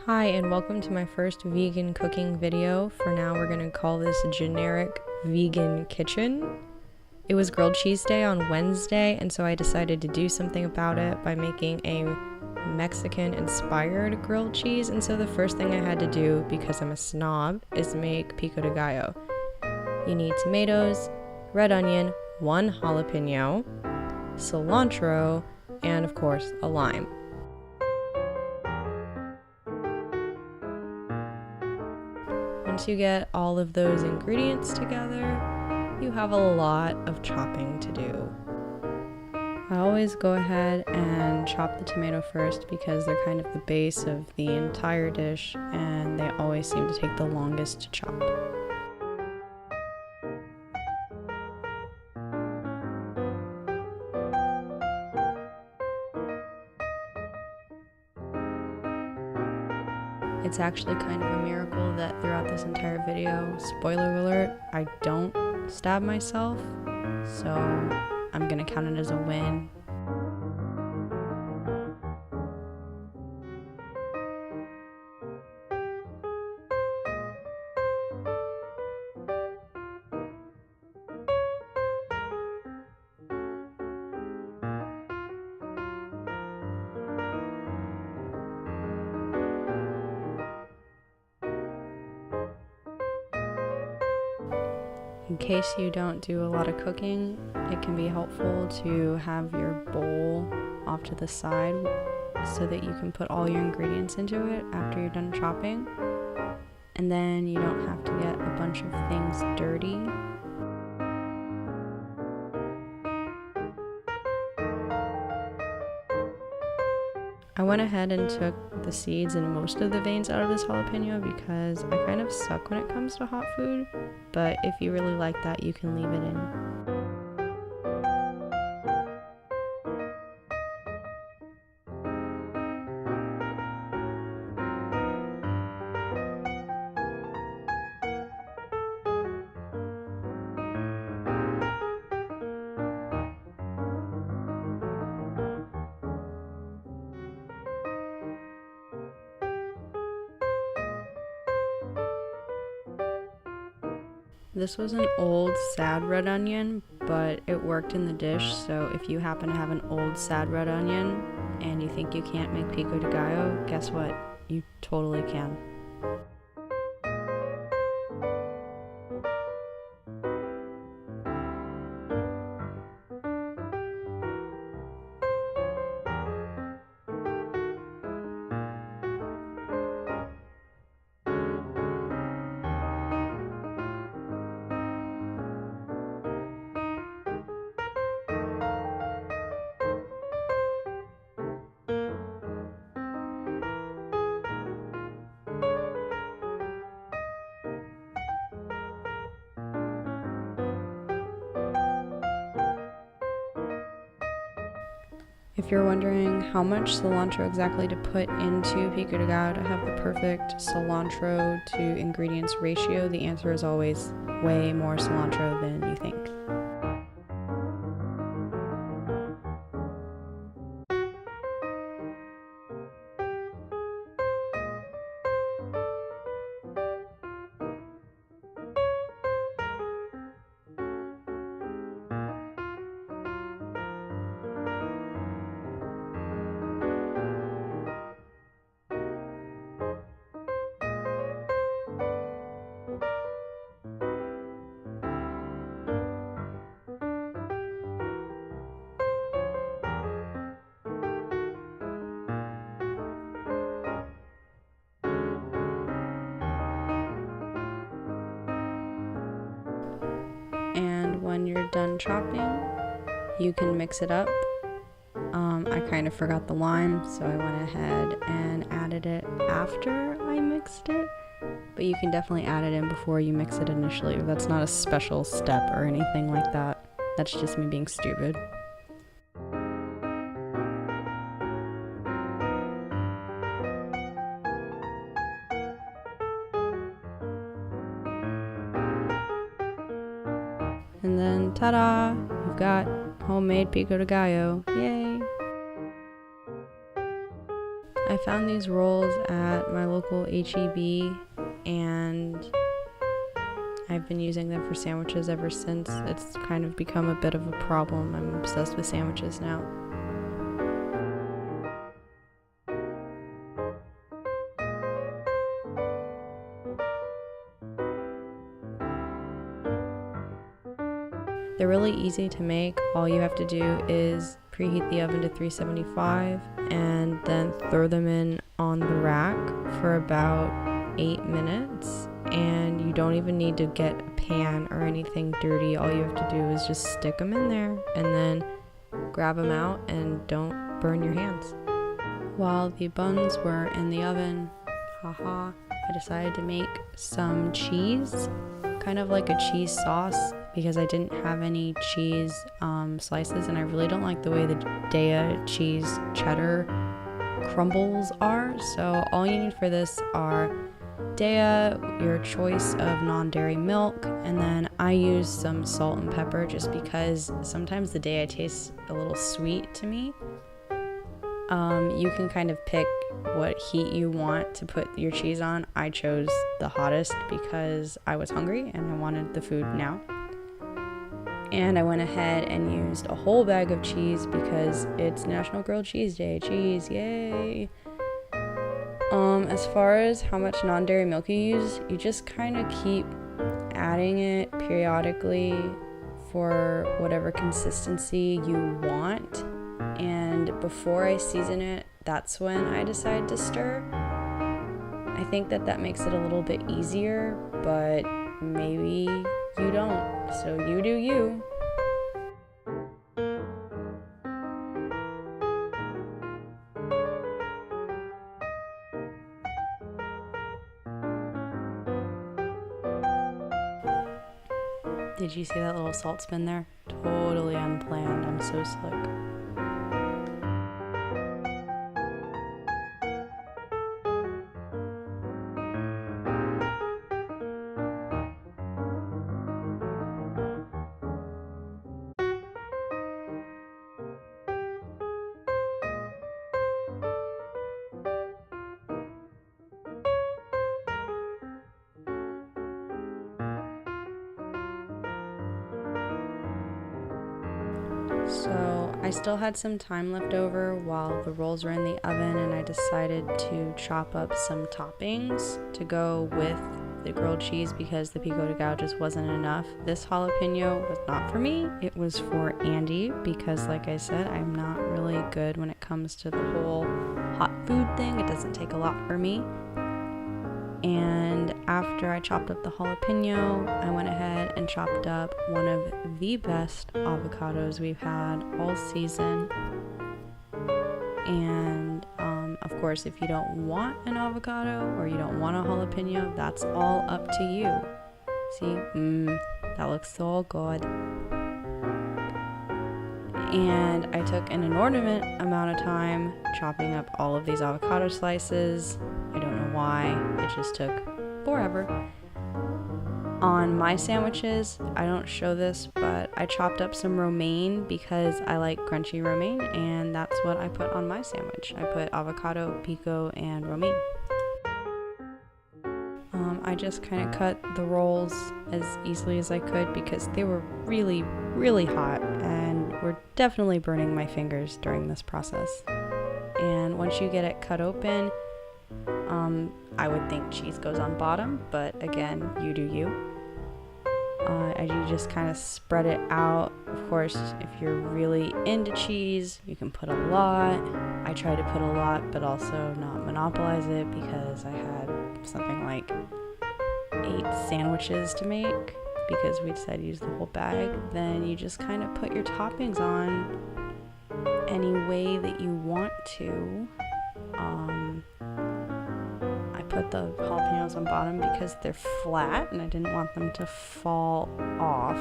Hi and welcome to my first vegan cooking video. For now we're going to call this generic vegan kitchen. It was grilled cheese day on Wednesday, and so I decided to do something about it by making a Mexican inspired grilled cheese. And so the first thing I had to do, because I'm a snob, is make pico de gallo. You need tomatoes, red onion, 1 jalapeno, cilantro, and of course a lime. Once you get all of those ingredients together, you have a lot of chopping to do. I always go ahead and chop the tomato first because they're kind of the base of the entire dish and they always seem to take the longest to chop. It's actually kind of a miracle that throughout this entire video, spoiler alert, I don't stab myself, so I'm gonna count it as a win. In case you don't do a lot of cooking, it can be helpful to have your bowl off to the side so that you can put all your ingredients into it after you're done chopping. And then you don't have to get a bunch of things dirty. I went ahead and took the seeds and most of the veins out of this jalapeno because I kind of suck when it comes to hot food, but if you really like that, you can leave it in. This was an old sad red onion, but it worked in the dish, so if you happen to have an old sad red onion and you think you can't make pico de gallo, guess what? You totally can. If you're wondering how much cilantro exactly to put into pico de gallo to have the perfect cilantro to ingredients ratio, the answer is always way more cilantro than you think. And when you're done chopping, you can mix it up. I kind of forgot the lime, so I went ahead and added it after I mixed it. But you can definitely add it in before you mix it initially. That's not a special step or anything like that. That's just me being stupid. And then, ta-da! You've got homemade pico de gallo. Yay! I found these rolls at my local HEB, and I've been using them for sandwiches ever since. It's kind of become a bit of a problem. I'm obsessed with sandwiches now. They're really easy to make. All you have to do is preheat the oven to 375 and then throw them in on the rack for about 8 minutes. And you don't even need to get a pan or anything dirty. All you have to do is just stick them in there and then grab them out and don't burn your hands. While the buns were in the oven, I decided to make some cheese, kind of like a cheese sauce, because I didn't have any cheese slices, and I really don't like the way the Daiya cheese cheddar crumbles are. So all you need for this are Daiya, your choice of non-dairy milk, and then I use some salt and pepper just because sometimes the Daiya tastes a little sweet to me. You can kind of pick what heat you want to put your cheese on. I chose the hottest because I was hungry and I wanted the food now. And I went ahead and used a whole bag of cheese because it's National Grilled Cheese Day. Cheese, yay! As far as how much non-dairy milk you use, you just kind of keep adding it periodically for whatever consistency you want. And before I season it, that's when I decide to stir. I think that makes it a little bit easier, but maybe you don't, so you do you. Did you see that little salt spin there? Totally unplanned. I'm so slick. So I still had some time left over while the rolls were in the oven, and I decided to chop up some toppings to go with the grilled cheese because the pico de gallo just wasn't enough. This jalapeno was not for me, it was for Andy because, like I said, I'm not really good when it comes to the whole hot food thing. It doesn't take a lot for me. And after I chopped up the jalapeno, I went ahead and chopped up one of the best avocados we've had all season. And of course, if you don't want an avocado or you don't want a jalapeno, that's all up to you. See, that looks so good. And I took an inordinate amount of time chopping up all of these avocado slices. I don't know why, it just took forever. On my sandwiches, I don't show this, but I chopped up some romaine because I like crunchy romaine, and that's what I put on my sandwich. I put avocado, pico, and romaine. I just kind of cut the rolls as easily as I could because they were really, really hot and were definitely burning my fingers during this process. And once you get it cut open, I would think cheese goes on bottom, but again, you do you. You just kind of spread it out. Of course, if you're really into cheese, you can put a lot. I tried to put a lot, but also not monopolize it because I had something like 8 sandwiches to make because we decided to use the whole bag. Then you just kind of put your toppings on any way that you want to. I put the jalapenos on bottom because they're flat and I didn't want them to fall off.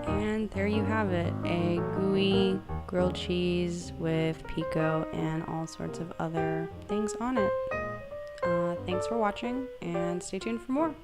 And there you have it, a gooey grilled cheese with pico and all sorts of other things on it. Thanks for watching and stay tuned for more.